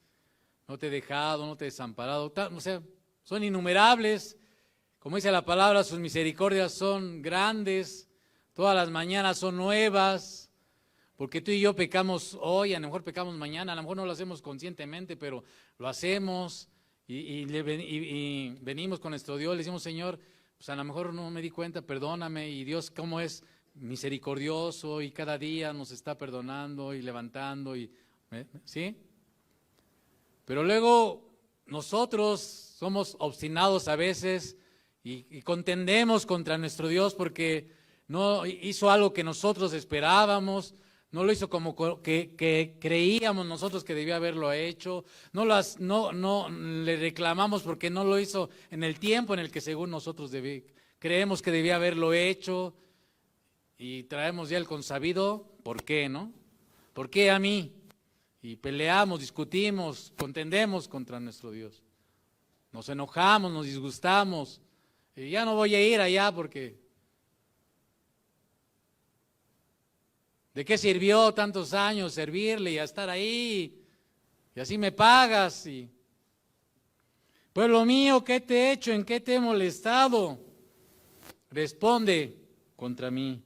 no te he dejado, no te he desamparado, o sea, son innumerables, como dice la palabra, sus misericordias son grandes, todas las mañanas son nuevas, porque tú y yo pecamos hoy, a lo mejor pecamos mañana, a lo mejor no lo hacemos conscientemente, pero lo hacemos y venimos con nuestro Dios, le decimos, Señor, pues a lo mejor no me di cuenta, perdóname, y Dios cómo es misericordioso y cada día nos está perdonando y levantando, ¿sí? Pero luego nosotros somos obstinados a veces y contendemos contra nuestro Dios porque no hizo algo que nosotros esperábamos, no lo hizo como que creíamos nosotros que debía haberlo hecho, no le reclamamos porque no lo hizo en el tiempo en el que según nosotros creemos que debía haberlo hecho y traemos ya el consabido, ¿por qué, no? ¿Por qué a mí? Y peleamos, discutimos, contendemos contra nuestro Dios. Nos enojamos, nos disgustamos, y ya no voy a ir allá porque ¿de qué sirvió tantos años servirle y a estar ahí? Y así me pagas. Pueblo mío, ¿qué te he hecho? ¿En qué te he molestado? Responde contra mí.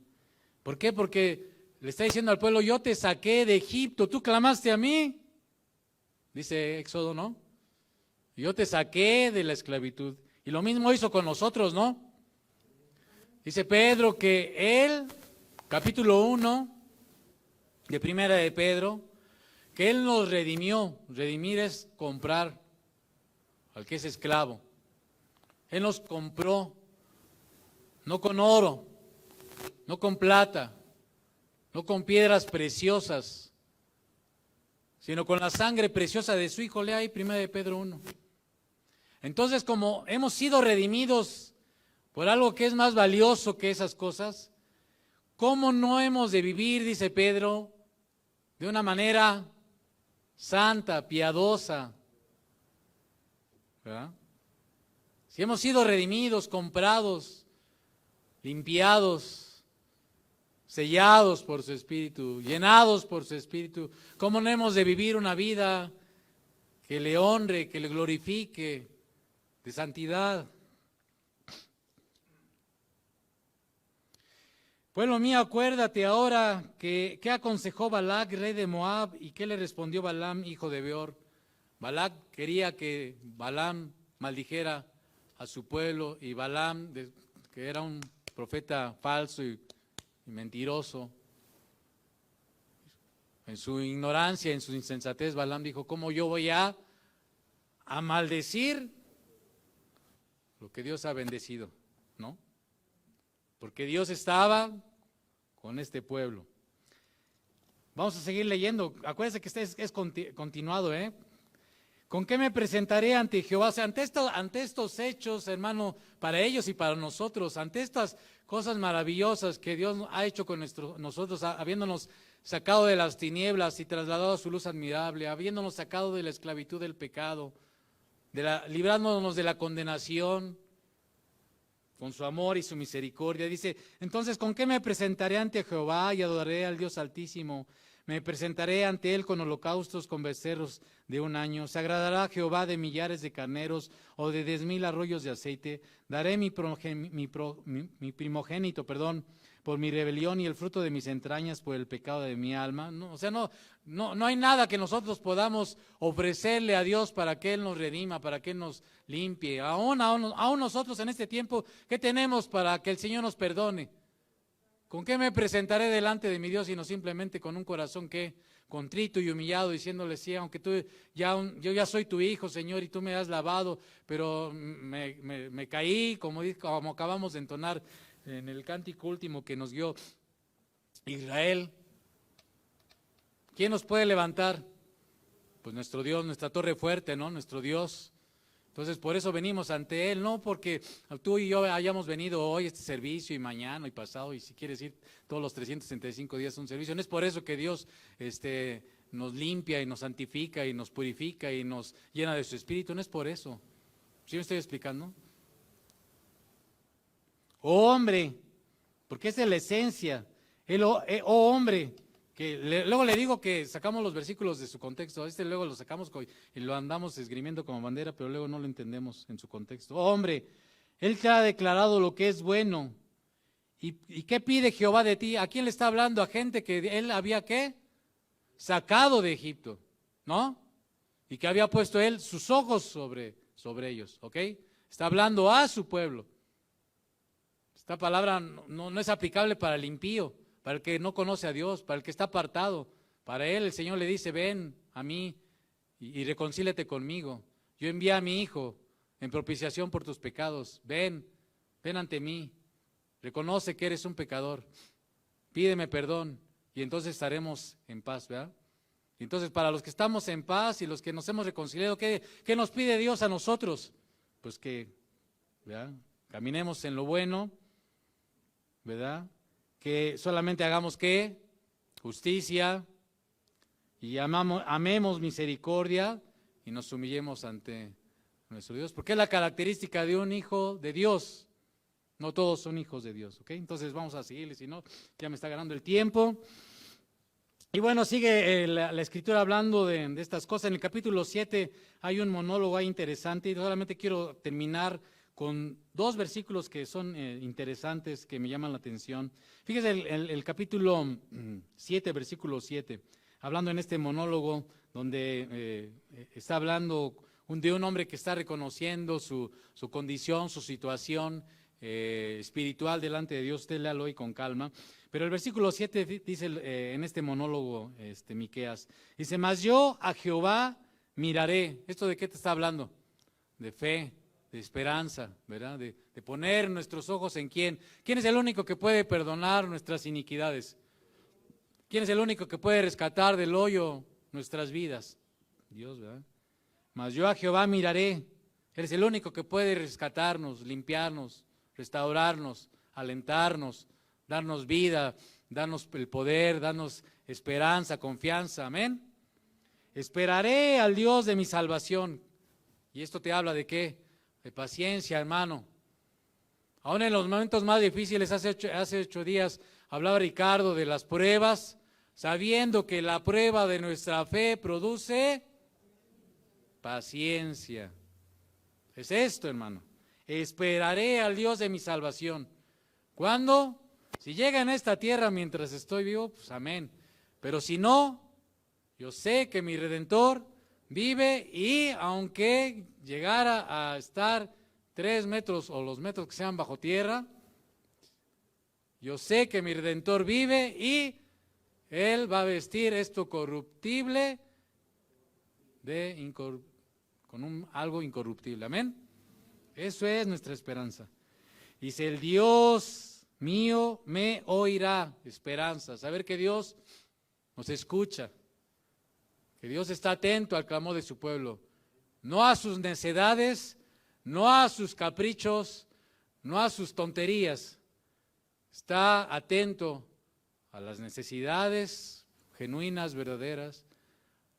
¿Por qué? Porque le está diciendo al pueblo, yo te saqué de Egipto, tú clamaste a mí. Dice Éxodo, ¿no? Yo te saqué de la esclavitud. Y lo mismo hizo con nosotros, ¿no? Dice Pedro que él, capítulo 1, de primera de Pedro, que Él nos redimió. Redimir es comprar al que es esclavo. Él nos compró, no con oro, no con plata, no con piedras preciosas, sino con la sangre preciosa de su Hijo. Lea ahí primera de Pedro 1. Entonces, como hemos sido redimidos por algo que es más valioso que esas cosas, ¿cómo no hemos de vivir, dice Pedro, de una manera santa, piadosa, ¿verdad? Si hemos sido redimidos, comprados, limpiados, sellados por su Espíritu, llenados por su Espíritu, ¿cómo no hemos de vivir una vida que le honre, que le glorifique, de santidad? Pueblo mío, acuérdate ahora que aconsejó Balac, rey de Moab, y qué le respondió Balaam, hijo de Beor. Balac quería que Balaam maldijera a su pueblo, y Balaam, que era un profeta falso y mentiroso, en su ignorancia, en su insensatez, Balaam dijo: ¿cómo yo voy a maldecir lo que Dios ha bendecido? ¿No? Porque Dios estaba con este pueblo. Vamos a seguir leyendo. Acuérdense que este es continuado, ¿eh? ¿Con qué me presentaré ante Jehová? O sea, ante estos hechos, hermano, para ellos y para nosotros, ante estas cosas maravillosas que Dios ha hecho con nosotros, habiéndonos sacado de las tinieblas y trasladado a su luz admirable, habiéndonos sacado de la esclavitud del pecado, librándonos de la condenación, con su amor y su misericordia. Dice: entonces, ¿con qué me presentaré ante Jehová y adoraré al Dios Altísimo? Me presentaré ante él con holocaustos, con becerros de un año. ¿Se agradará a Jehová de millares de carneros o de 10,000 arroyos de aceite? Daré mi primogénito, por mi rebelión, y el fruto de mis entrañas por el pecado de mi alma. No, o sea, no hay nada que nosotros podamos ofrecerle a Dios para que Él nos redima, para que Él nos limpie. Aún nosotros en este tiempo, ¿qué tenemos para que el Señor nos perdone? ¿Con qué me presentaré delante de mi Dios, sino simplemente con un corazón que contrito y humillado, diciéndole: sí, aunque yo ya soy tu hijo, Señor, y tú me has lavado, pero me caí, como acabamos de entonar en el cántico último que nos dio Israel. ¿Quién nos puede levantar? Pues nuestro Dios, nuestra torre fuerte, ¿no? Nuestro Dios. Entonces, por eso venimos ante Él, no porque tú y yo hayamos venido hoy a este servicio y mañana y pasado, y si quieres ir todos los 365 días a un servicio. No es por eso que Dios nos limpia y nos santifica y nos purifica y nos llena de su Espíritu, no es por eso. ¿Sí me estoy explicando? Oh hombre, porque esa es la esencia. Oh hombre, que luego le digo que sacamos los versículos de su contexto. Luego lo sacamos y lo andamos esgrimiendo como bandera, pero luego no lo entendemos en su contexto. Oh hombre, Él te ha declarado lo que es bueno. ¿Y qué pide Jehová de ti? ¿A quién le está hablando? A gente que Él había, ¿qué? Sacado de Egipto, ¿no? Y que había puesto Él sus ojos sobre ellos, ¿ok? Está hablando a su pueblo. Esta palabra no es aplicable para el impío, para el que no conoce a Dios, para el que está apartado. Para él el Señor le dice: ven a mí y reconcíliate conmigo. Yo envié a mi Hijo en propiciación por tus pecados. Ven ante mí. Reconoce que eres un pecador. Pídeme perdón y entonces estaremos en paz, ¿verdad? Y entonces, para los que estamos en paz y los que nos hemos reconciliado, ¿qué nos pide Dios a nosotros? Pues que, ¿verdad?, caminemos en lo bueno, ¿verdad? Que solamente hagamos ¿qué? Justicia, y amemos misericordia y nos humillemos ante nuestro Dios, porque es la característica de un hijo de Dios. No todos son hijos de Dios, ¿ok? Entonces vamos a seguirle, si no, ya me está ganando el tiempo. Y bueno, sigue la escritura hablando de estas cosas. En el capítulo 7 hay un monólogo ahí interesante, y solamente quiero terminar con 2 versículos que son interesantes, que me llaman la atención. Fíjese el capítulo 7, versículo 7, hablando en este monólogo donde está hablando de un hombre que está reconociendo su condición, su situación espiritual delante de Dios. Usted léalo hoy con calma. Pero el versículo 7 dice en este monólogo, Miqueas, dice: mas yo a Jehová miraré. ¿Esto de qué te está hablando? De fe, de esperanza, ¿verdad? De poner nuestros ojos en quién. ¿Quién es el único que puede perdonar nuestras iniquidades? ¿Quién es el único que puede rescatar del hoyo nuestras vidas? Dios, ¿verdad? Mas yo a Jehová miraré. Él es el único que puede rescatarnos, limpiarnos, restaurarnos, alentarnos, darnos vida, darnos el poder, darnos esperanza, confianza, amén. Esperaré al Dios de mi salvación. Y esto te habla de qué? De paciencia, hermano. Aún en los momentos más difíciles, hace 8 días hablaba Ricardo de las pruebas, sabiendo que la prueba de nuestra fe produce paciencia. Es esto, hermano. Esperaré al Dios de mi salvación. ¿Cuándo? Si llega en esta tierra mientras estoy vivo, pues amén. Pero si no, yo sé que mi Redentor vive y aunque llegara a estar 3 metros o los metros que sean bajo tierra, yo sé que mi Redentor vive y Él va a vestir esto corruptible con algo incorruptible. Amén. Eso es nuestra esperanza. Dice, el Dios mío me oirá. Esperanza. Saber que Dios nos escucha. Que Dios está atento al clamor de su pueblo. No a sus necedades, no a sus caprichos, no a sus tonterías. Está atento a las necesidades genuinas, verdaderas,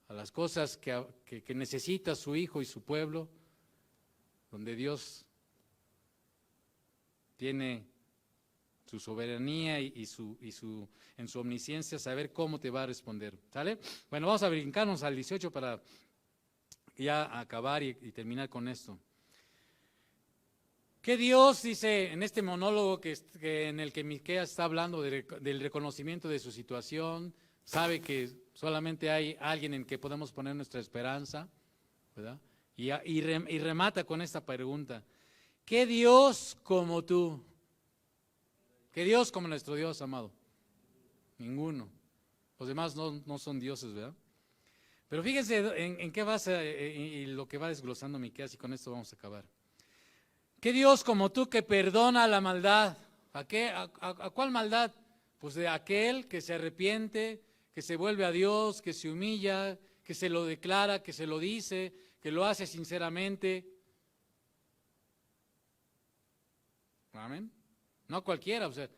a las cosas que necesita su hijo y su pueblo, donde Dios tiene su soberanía y en su omnisciencia saber cómo te va a responder. ¿Sale? Bueno, vamos a brincarnos al 18 para ya acabar y terminar con esto. Que Dios dice en este monólogo en el que Miqueas está hablando del reconocimiento de su situación, sabe que solamente hay alguien en que podemos poner nuestra esperanza, ¿verdad? Y remata con esta pregunta: ¿qué Dios como tú? ¿Qué Dios como nuestro Dios, amado? Ninguno. Los demás no son dioses, ¿verdad? Pero fíjense en qué basa y lo que va desglosando Miqueas, y con esto vamos a acabar. ¿Qué Dios como tú que perdona la maldad? ¿A cuál maldad? Pues de aquel que se arrepiente, que se vuelve a Dios, que se humilla, que se lo declara, que se lo dice, que lo hace sinceramente. Amén. No cualquiera, o sea,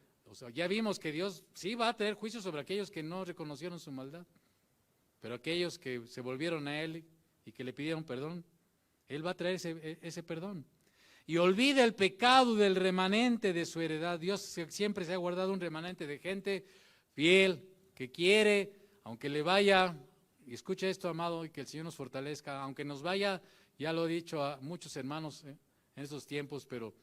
ya vimos que Dios sí va a tener juicio sobre aquellos que no reconocieron su maldad, pero aquellos que se volvieron a Él y que le pidieron perdón, Él va a traer ese perdón. Y olvida el pecado del remanente de su heredad. Dios siempre se ha guardado un remanente de gente fiel, que quiere, aunque le vaya, y escucha esto, amado, y que el Señor nos fortalezca, aunque nos vaya, ya lo he dicho a muchos hermanos en estos tiempos, pero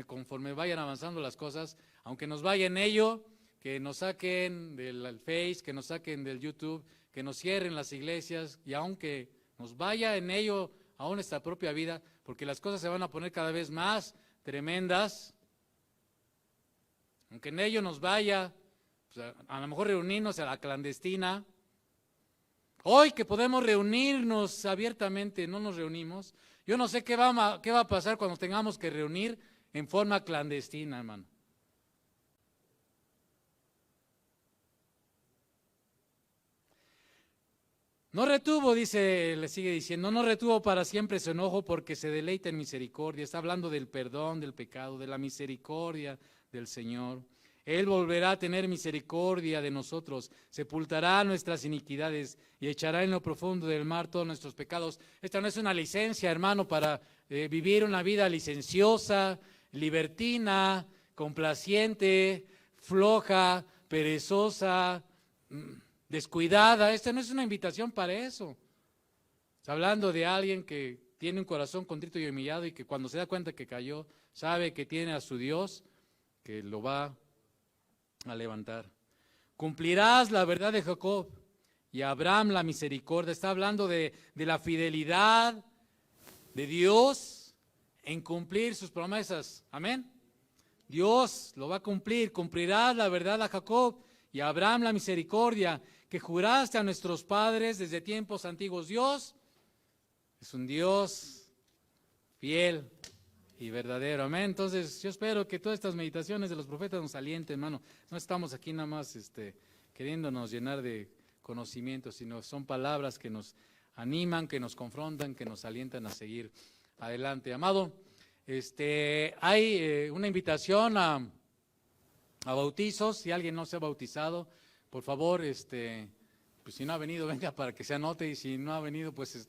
conforme vayan avanzando las cosas, aunque nos vaya en ello, que nos saquen del Face, que nos saquen del YouTube, que nos cierren las iglesias, y aunque nos vaya en ello aún nuestra propia vida, porque las cosas se van a poner cada vez más tremendas, aunque en ello nos vaya, pues a lo mejor reunirnos a la clandestina. Hoy que podemos reunirnos abiertamente, no nos reunimos. Yo no sé qué va a pasar cuando tengamos que reunir en forma clandestina, hermano. No retuvo, le sigue diciendo, no retuvo para siempre su enojo porque se deleita en misericordia. Está hablando del perdón del pecado, de la misericordia del Señor. Él volverá a tener misericordia de nosotros, sepultará nuestras iniquidades y echará en lo profundo del mar todos nuestros pecados. Esta no es una licencia, hermano, para vivir una vida licenciosa, libertina, complaciente, floja, perezosa, descuidada. Esta no es una invitación para eso. Está hablando de alguien que tiene un corazón contrito y humillado y que cuando se da cuenta que cayó, sabe que tiene a su Dios que lo va a levantar. Cumplirás la verdad de Jacob y Abraham la misericordia. Está hablando de la fidelidad de Dios en cumplir sus promesas. Amén. Dios lo va a cumplir. Cumplirás la verdad a Jacob y a Abraham la misericordia que juraste a nuestros padres desde tiempos antiguos. Dios es un Dios fiel y verdadero. Amén. Entonces yo espero que todas estas meditaciones de los profetas nos alienten, hermano. No estamos aquí nada más queriéndonos llenar de conocimiento, sino son palabras que nos animan, que nos confrontan, que nos alientan a seguir adelante. Amado, hay una invitación a bautizos. Si alguien no se ha bautizado, por favor, pues si no ha venido, venga para que se anote, y si no ha venido, pues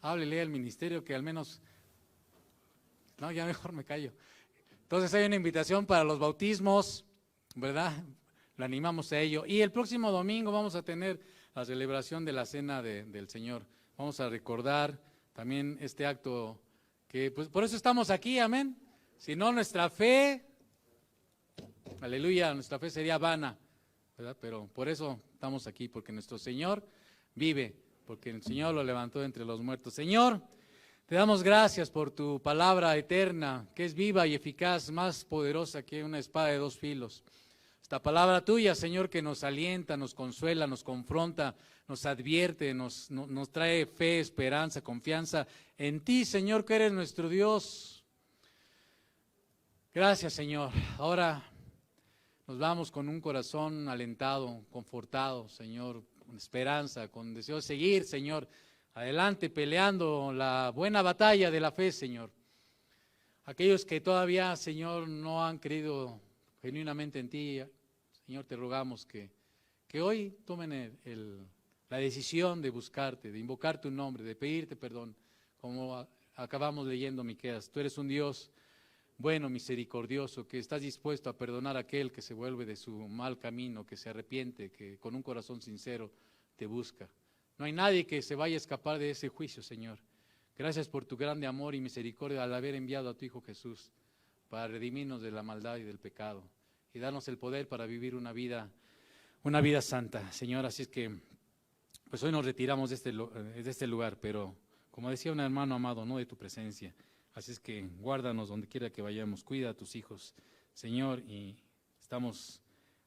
háblele al ministerio que al menos, no, ya mejor me callo. Entonces hay una invitación para los bautismos, ¿verdad? Lo animamos a ello. Y el próximo domingo vamos a tener la celebración de la Cena del Señor. Vamos a recordar también este acto que, pues por eso estamos aquí, amén. Si no, nuestra fe, aleluya, nuestra fe sería vana, ¿verdad? Pero por eso estamos aquí, porque nuestro Señor vive, porque el Señor lo levantó de entre los muertos. Señor, te damos gracias por tu palabra eterna, que es viva y eficaz, más poderosa que una espada de dos filos. Esta palabra tuya, Señor, que nos alienta, nos consuela, nos confronta, nos advierte, nos trae fe, esperanza, confianza en ti, Señor, que eres nuestro Dios. Gracias, Señor. Ahora nos vamos con un corazón alentado, confortado, Señor, con esperanza, con deseo de seguir, Señor, adelante peleando la buena batalla de la fe, Señor. Aquellos que todavía, Señor, no han creído genuinamente en ti, Señor, te rogamos que hoy tomen la decisión de buscarte, de invocar tu nombre, de pedirte perdón, como acabamos leyendo Miqueas. Tú eres un Dios bueno, misericordioso, que estás dispuesto a perdonar a aquel que se vuelve de su mal camino, que se arrepiente, que con un corazón sincero te busca. No hay nadie que se vaya a escapar de ese juicio, Señor. Gracias por tu grande amor y misericordia al haber enviado a tu Hijo Jesús para redimirnos de la maldad y del pecado y darnos el poder para vivir una vida santa, Señor. Así es que, pues hoy nos retiramos de este lugar, pero como decía un hermano amado, no de tu presencia. Así es que guárdanos donde quiera que vayamos, cuida a tus hijos, Señor, y estamos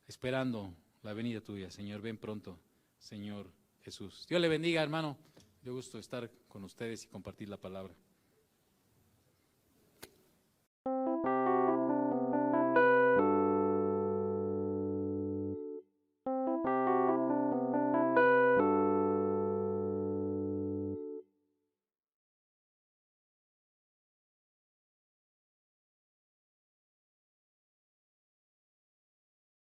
esperando la venida tuya, Señor. Ven pronto, Señor Jesús. Dios le bendiga, hermano. Yo gusto estar con ustedes y compartir la palabra.